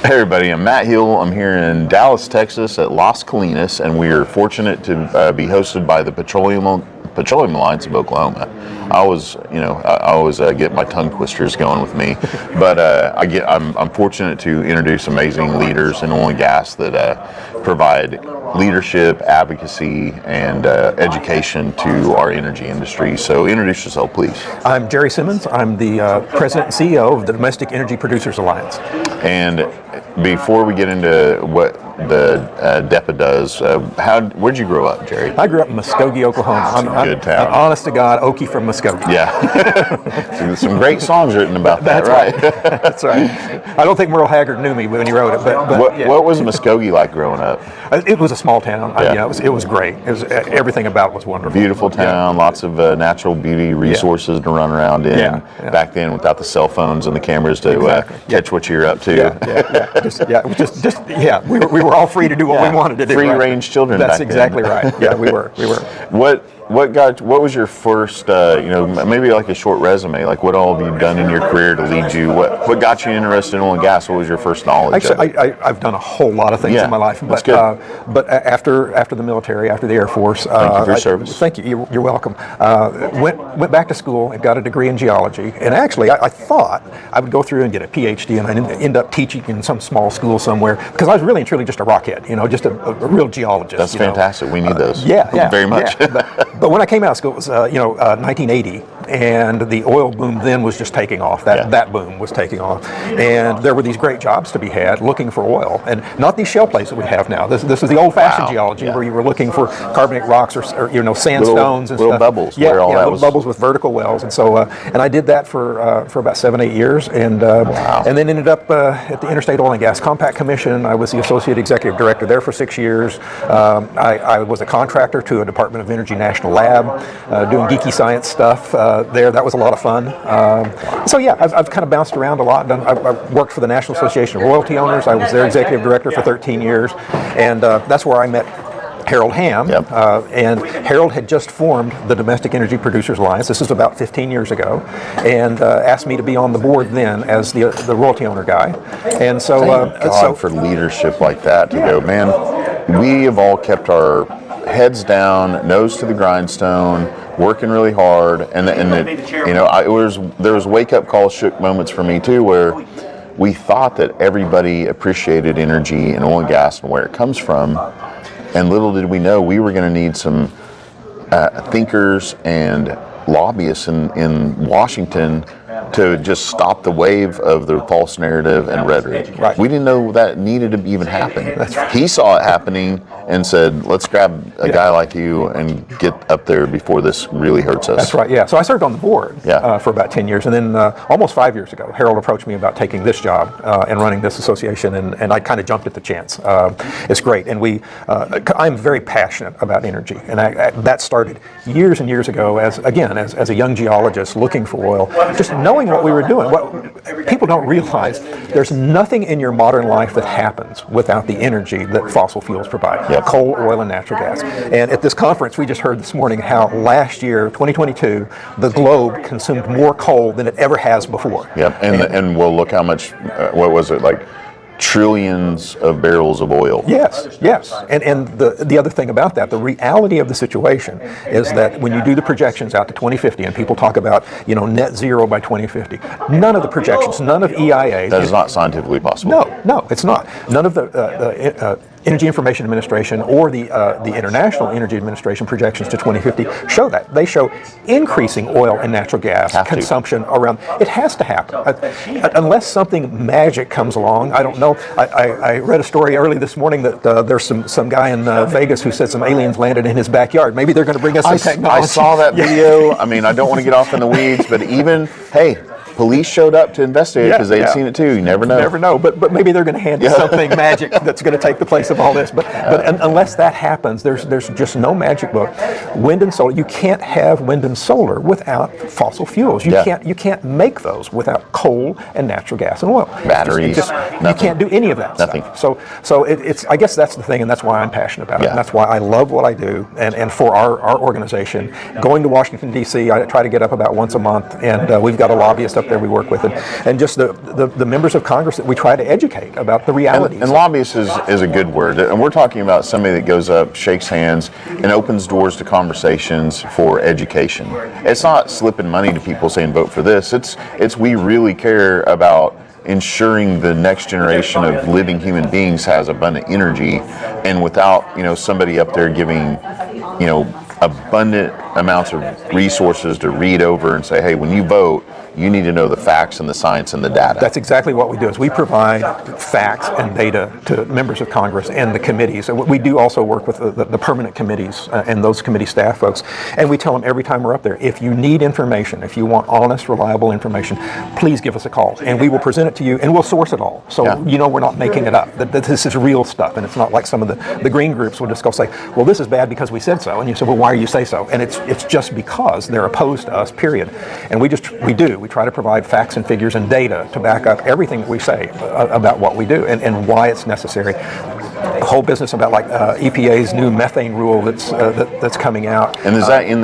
Hey everybody, I'm Matt Hill. I'm here in Dallas, Texas at Las Colinas, and we are fortunate to be hosted by the Petroleum Alliance of Oklahoma. I always get my tongue twisters going with me, but I'm fortunate to introduce amazing leaders in oil and gas that provide leadership, advocacy, and education to our energy industry. So introduce yourself, please. I'm Jerry Simmons. I'm the President and CEO of the Domestic Energy Producers Alliance. And before we get into what the DEPA does, where'd you grow up, Jerry? I grew up in Muskogee, Oklahoma. I'm good town. I'm honest to God, Okie from Muskogee. Yeah. Some great songs written about that, right? That's right. I don't think Merle Haggard knew me when he wrote it, but what was Muskogee like growing up? It was a small town. Yeah. It was great. It was everything about it was wonderful. Beautiful town, lots of natural beauty resources to run around in. Back then, without the cell phones and the cameras to catch what you're up to. We were all free to do what we wanted to do. Free range children. That's back exactly then. right. Yeah, we were. What was your first, maybe like a short resume, like what all have you done in your career to lead you? What got you interested in oil and gas? What was your first knowledge? Actually, I've done a whole lot of things in my life, that's good. But after the military, after the Air Force, thank you for your service. Thank you. You're welcome. Went back to school and got a degree in geology. And actually, I thought I would go through and get a PhD, and I'd end up teaching in some small school somewhere because I was really and truly just a rockhead, just a real geologist. That's fantastic. We need those. Very much. Yeah. But when I came out of school, it was 1980, and the oil boom then was just taking off. That boom was taking off, and there were these great jobs to be had looking for oil, and not these shale plays that we have now. This is the old-fashioned geology where you were looking for carbonate rocks or sandstones and little stuff. bubbles. Little bubbles with vertical wells, and so and I did that for about 7-8 years, and then ended up at the Interstate Oil and Gas Compact Commission. I was the associate executive director there for 6 years. I was a contractor to a Department of Energy National Lab, doing geeky science stuff there. That was a lot of fun. I've kind of bounced around a lot. I worked for the National Association of Royalty Owners. I was their executive director for 13 years, and that's where I met Harold Hamm, and Harold had just formed the Domestic Energy Producers Alliance. This is about 15 years ago, and asked me to be on the board then as the royalty owner guy. And so, Thank God for leadership like that to go, man. We have all kept our heads down, nose to the grindstone, working really hard, and there was wake up call, shook moments for me too, where we thought that everybody appreciated energy and oil and gas and where it comes from. And little did we know we were going to need some thinkers and lobbyists in Washington to just stop the wave of the false narrative and rhetoric. Right. We didn't know that needed to even happen. He saw it happening and said, let's grab a guy like you and get up there before this really hurts us. That's right, yeah. So I served on the board for about 10 years, and then almost 5 years ago, Harold approached me about taking this job and running this association, and I kind of jumped at the chance. It's great, and I'm very passionate about energy, and that started years and years ago as a young geologist looking for oil, just knowing what we were doing. What people don't realize, there's nothing in your modern life that happens without the energy that fossil fuels provide. Coal, oil, and natural gas. And at this conference, we just heard this morning how last year, 2022, the globe consumed more coal than it ever has before. And we'll look how much, what was it, like trillions of barrels of oil. Yes. And the other thing about that, the reality of the situation is that when you do the projections out to 2050, and people talk about net zero by 2050, none of the projections, none of EIA. That is not scientifically possible. No, it's not. None of the Energy Information Administration or the International Energy Administration projections to 2050 show that. They show increasing oil and natural gas consumption around. It has to happen. Unless something magic comes along, I don't know. I read a story early this morning that there's some guy in Vegas who said some aliens landed in his backyard. Maybe they're going to bring us some technology. I saw that video. I mean, I don't want to get off in the weeds, but police showed up to investigate because they had seen it too. You never know. You never know, but maybe they're going to hand us something magic that's going to take the place of all this. But unless that happens, there's just no magic book. Wind and solar, you can't have wind and solar without fossil fuels. You can't make those without coal and natural gas and oil. Batteries, you can't do any of that. Nothing. Stuff. So it's I guess that's the thing, and that's why I'm passionate about it. And that's why I love what I do. And for our organization, going to Washington D.C., I try to get up about once a month, and we've got a lobbyist up there we work with, and just the members of Congress that we try to educate about the realities. And lobbyist is a good word. And we're talking about somebody that goes up, shakes hands, and opens doors to conversations for education. It's not slipping money to people saying vote for this. It's we really care about ensuring the next generation of living human beings has abundant energy, and without somebody up there giving abundant amounts of resources to read over and say, hey, when you vote, you need to know the facts and the science and the data. That's exactly what we do. Is we provide facts and data to members of Congress and the committees. And we do also work with the permanent committees and those committee staff folks. And we tell them every time we're up there, if you need information, if you want honest, reliable information, please give us a call, and we will present it to you, and we'll source it all. So we're not making it up. That this is real stuff, and it's not like some of the green groups will just go say, well, this is bad because we said so, and you say, well, why do you say so? And it's just because they're opposed to us. Period. And we try to provide facts and figures and data to back up everything we say about what we do and why it's necessary. The whole business about EPA's new methane rule that's coming out. And is that in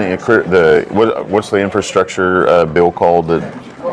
what's the infrastructure bill called that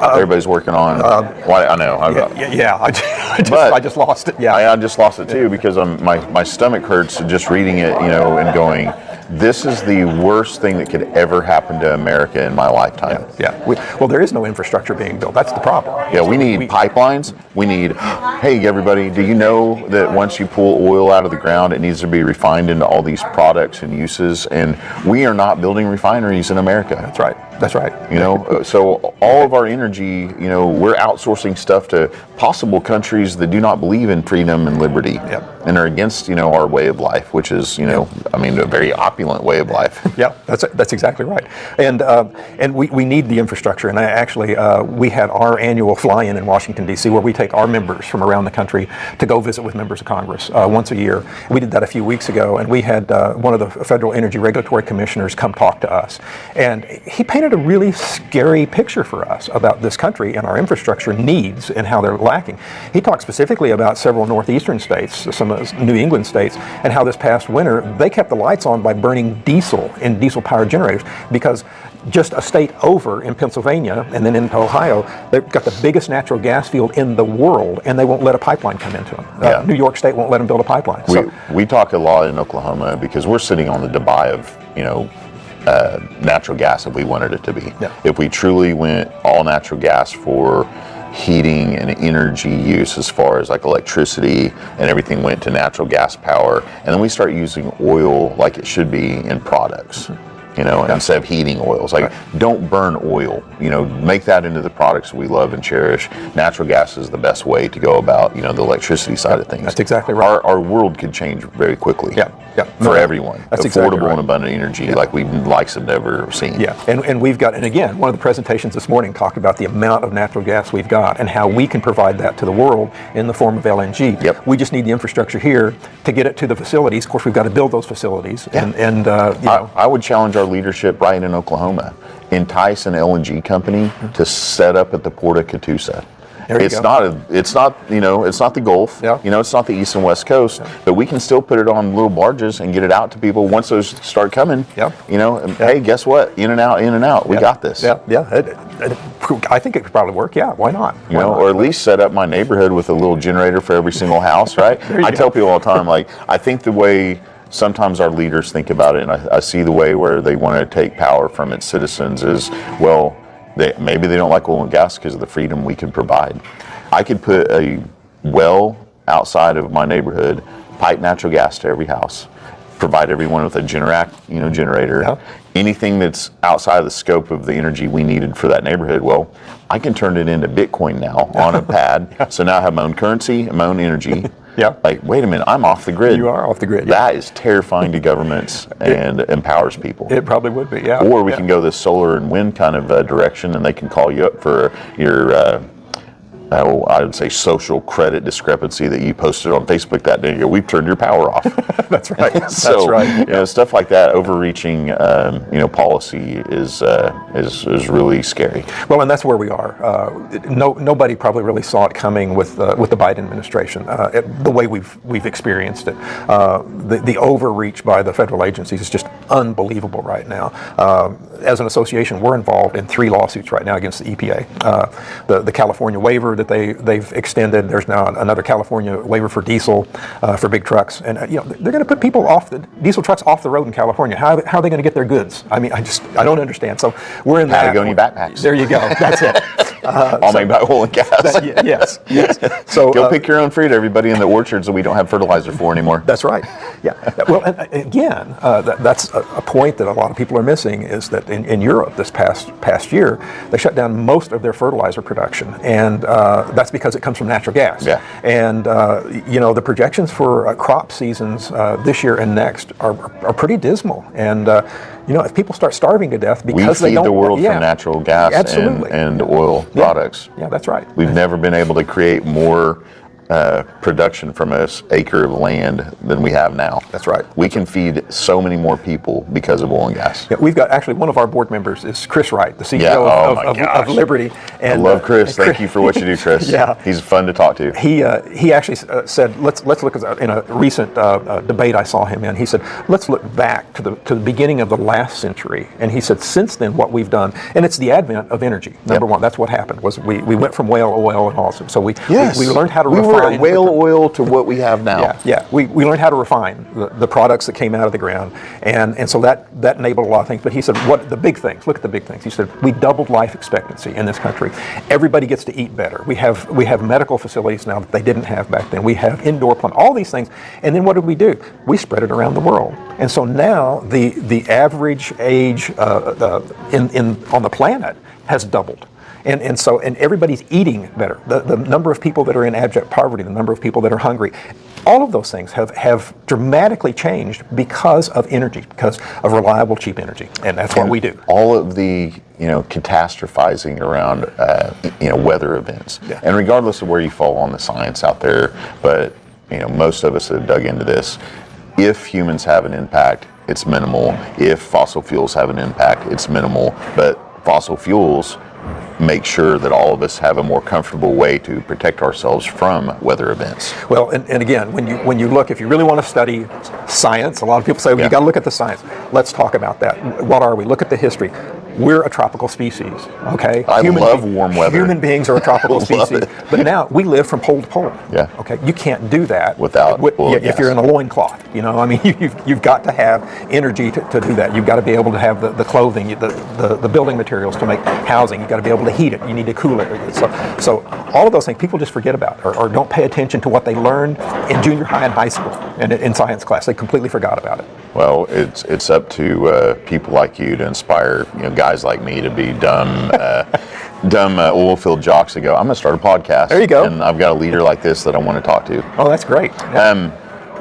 everybody's working on? I know. I just lost it. Yeah, I just lost it too because my stomach hurts just reading it, and going, this is the worst thing that could ever happen to America in my lifetime. Well, there is no infrastructure being built. That's the problem. Yeah, we need pipelines. We need, hey, everybody, do you know that once you pull oil out of the ground, it needs to be refined into all these products and uses? And we are not building refineries in America. That's right. So all of our energy, we're outsourcing stuff to possible countries that do not believe in freedom and liberty and are against, our way of life, which is, a very opulent way of life. Yeah, that's exactly right. And we need the infrastructure. And we had our annual fly-in in Washington, D.C., where we take our members from around the country to go visit with members of Congress once a year. We did that a few weeks ago, and we had one of the Federal Energy Regulatory Commissioners come talk to us. And he painted a really scary picture for us about this country and our infrastructure needs and how they're lacking. He talked specifically about several northeastern states, some of the New England states, and how this past winter they kept the lights on by burning diesel in diesel-powered generators because just a state over in Pennsylvania and then into Ohio, they've got the biggest natural gas field in the world, and they won't let a pipeline come into them. New York State won't let them build a pipeline. We talk a lot in Oklahoma because we're sitting on the Dubai of, natural gas if we wanted it to be. If we truly went all natural gas for heating and energy use as far as electricity and everything went to natural gas power, and then we start using oil like it should be in products. Instead of heating oils. Don't burn oil. Make that into the products we love and cherish. Natural gas is the best way to go about, the electricity side of things. That's exactly right. Our world could change very quickly. For everyone. That's affordable exactly right. and abundant energy like we likes have never seen. And we've got, and again, one of the presentations this morning talked about the amount of natural gas we've got and how we can provide that to the world in the form of LNG. We just need the infrastructure here to get it to the facilities. Of course, we've got to build those facilities. I would challenge our leadership right in Oklahoma. Entice an LNG company to set up at the Port of Catoosa. It's not the Gulf. It's not the East and West Coast, but we can still put it on little barges and get it out to people once those start coming. Hey, guess what? In and out. We got this. I think it could probably work. Why not? Or at least set up my neighborhood with a little generator for every single house, right? I tell people all the time, I think the way sometimes our leaders think about it, and I see the way where they want to take power from its citizens is, well, maybe they don't like oil and gas because of the freedom we can provide. I could put a well outside of my neighborhood, pipe natural gas to every house, provide everyone with a generator. Anything that's outside of the scope of the energy we needed for that neighborhood, well, I can turn it into Bitcoin now on a pad. So now I have my own currency and my own energy. Wait a minute, I'm off the grid. You are off the grid. That is terrifying to governments and empowers people. It probably would be, Or we can go this solar and wind kind of direction, and they can call you up for your I would say social credit discrepancy that you posted on Facebook that day. You go, we've turned your power off. That's right. So, That's right. You know, stuff like that, overreaching, policy is really scary. Well, and that's where we are. Nobody probably really saw it coming with the Biden administration, the way we've experienced it. The overreach by the federal agencies is just unbelievable right now. As an association, we're involved in 3 lawsuits right now against the EPA. The California waiver that they've extended. There's now another California waiver for diesel for big trucks, and they're going to put people off the diesel trucks off the road in California. How are they going to get their goods? I mean, I don't understand. So we're in that. Patagonia backpacks. There you go. That's it. All made by oil and gas. Yes. So go pick your own fruit, everybody, in the orchards that we don't have fertilizer for anymore. That's right. Yeah. Well, and again, that's a point that a lot of people are missing, is that in Europe this past year, they shut down most of their fertilizer production, and that's because it comes from natural gas. Yeah. And the projections for crop seasons this year and next are pretty dismal. And if people start starving to death because we feed the world from natural gas and oil products. Yeah, that's right. We've never been able to create more production from an acre of land than we have now. That's right. We can feed so many more people because of oil and gas. Yeah, we've got, actually, one of our board members is Chris Wright, the CEO of Liberty. And, I love Chris. Thank you for what you do, Chris. Yeah. He's fun to talk to. He actually said, let's look at, in a recent debate I saw him in, he said, let's look back to the beginning of the last century. And he said, since then, what we've done, and it's the advent of energy. Number one, that's what happened, was we went from whale oil and all. So we learned how to refine. Whale oil to what we have now. Yeah. We learned how to refine the products that came out of the ground, and so that enabled a lot of things. But he said, what the big things? Look at the big things. He said, we doubled life expectancy in this country. Everybody gets to eat better. We have medical facilities now that they didn't have back then. We have indoor plumbing, all these things. And then what did we do? We spread it around the world. And so now the average age on the planet has doubled. And so everybody's eating better. The number of people that are in abject poverty, the number of people that are hungry, all of those things have dramatically changed because of energy, because of reliable, cheap energy, and that's what we do. All of the catastrophizing around weather events, and regardless of where you fall on the science out there, but most of us have dug into this. If humans have an impact, it's minimal. If fossil fuels have an impact, it's minimal. But fossil fuels make sure that all of us have a more comfortable way to protect ourselves from weather events. Well, and again, when you look, if you really want to study science, a lot of people say, well, you got to look at the science. Let's talk about that. What are we? Look at the history. We're a tropical species, okay? I love warm weather. Human beings are a tropical species, but now we live from pole to pole. Yeah. Okay, you can't do that without if you're in a loincloth. I mean, you've got to have energy to do that. You've got to be able to have the clothing, the building materials to make housing. You've got to be able to heat it. You need to cool it. So all of those things people just forget about, or don't pay attention to what they learned in junior high and high school and in science class. They completely forgot about it. Well, it's up to people like you to inspire guys like me to be dumb oilfield jocks to go, I'm going to start a podcast. There you go. And I've got a leader like this that I want to talk to. Oh, that's great. Yeah.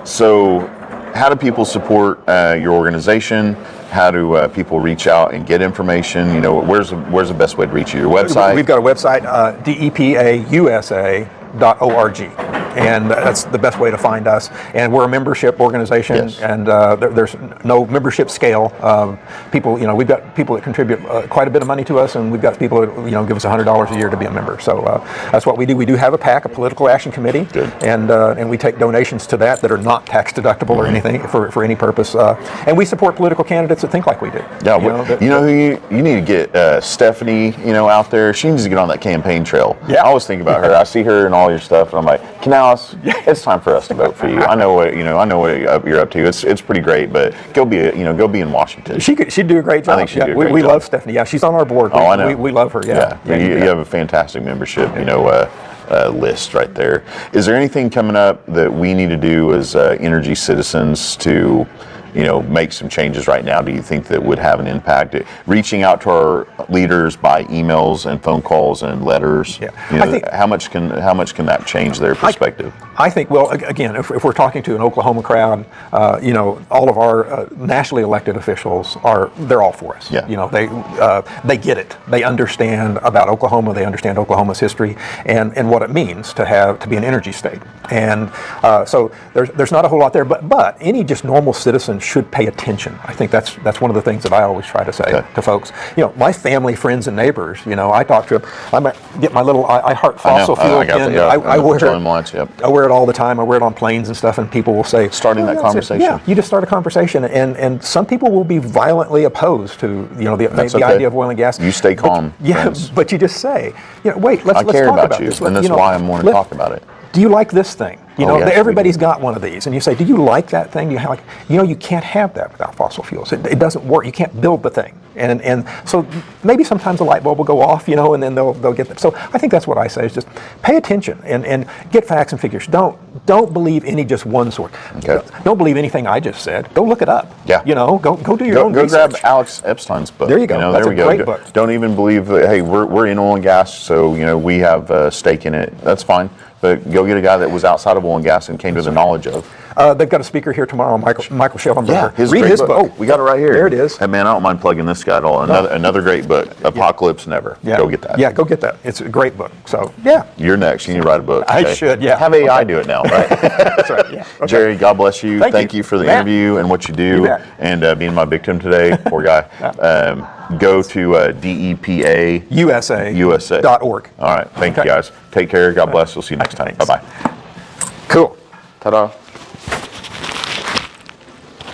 So how do people support your organization? How do people reach out and get information? Where's the best way to reach you? Your website? We've got a website, depausa.org. And that's the best way to find us. And we're a membership organization, and there's no membership scale. We've got people that contribute quite a bit of money to us, and we've got people that give us $100 a year to be a member. So that's what we do. We do have a PAC, a political action committee, and we take donations to that are not tax deductible or anything for any purpose. And we support political candidates that think like we do. Yeah, who you need to get Stephanie, out there. She needs to get on that campaign trail. Yeah, I always think about her. I see her in all your stuff, and I'm like, it's time for us to vote for you. I know what you're up to. It's pretty great, but go be in Washington. She'd do a great job. I think she'd do a great job. We love Stephanie. Yeah, she's on our board. I know. We love her. Yeah. You have a fantastic membership. List right there. Is there anything coming up that we need to do as energy citizens to make some changes right now, do you think that would have an impact? Reaching out to our leaders by emails and phone calls and letters. Yeah. I think, how much can that change their perspective? I think, well, again, if we're talking to an Oklahoma crowd, all of our nationally elected officials they're all for us. Yeah. They get it. They understand about Oklahoma. They understand Oklahoma's history and what it means to be an energy state. And so there's not a whole lot there, but any just normal citizen should pay attention. I think that's one of the things that I always try to say to folks. My family, friends, and neighbors. I talk to them. I might get my little I heart fossil fuel pin. I wear it. I wear it all the time. I wear it on planes and stuff, and people will say, starting that conversation. Yeah, you just start a conversation, and some people will be violently opposed to the idea of oil and gas. You stay calm. But you just say, wait, let's care talk about you, this. and that's why I'm wanting to talk about it. Do you like this thing? Yes, everybody's got one of these, and you say, do you like that thing? Do you like? You can't have that without fossil fuels. It doesn't work. You can't build the thing, and so maybe sometimes a light bulb will go off, and then they'll get that. So I think that's what I say is just pay attention and get facts and figures. Don't believe any just one source. Okay. Don't believe anything I just said. Go look it up. Yeah. Go do your own research. Go grab Alex Epstein's book. There you go. That's there we a go. great book. Don't even believe that. Hey, we're in oil and gas, so we have a stake in it. That's fine. But go get a guy that was outside of oil and gas and came to the knowledge of. They've got a speaker here tomorrow, Michael Schellenberger. Yeah, read his book. Oh, we got it right here. There it is. Hey man, I don't mind plugging this guy at all. Another great book, Apocalypse Never. Yeah. Go get that. Yeah, go get that. It's a great book. So yeah, you're next. You need to write a book. I should. Yeah. Have AI do it now, right? That's right. Yeah. Okay. Jerry, God bless you. Thank you for the interview and what you do, and being my victim today. Poor guy. Go to DEPA USA.org. All right. Thank you guys. Take care. God bless. We'll see you next time. Bye bye. Cool. Ta-da.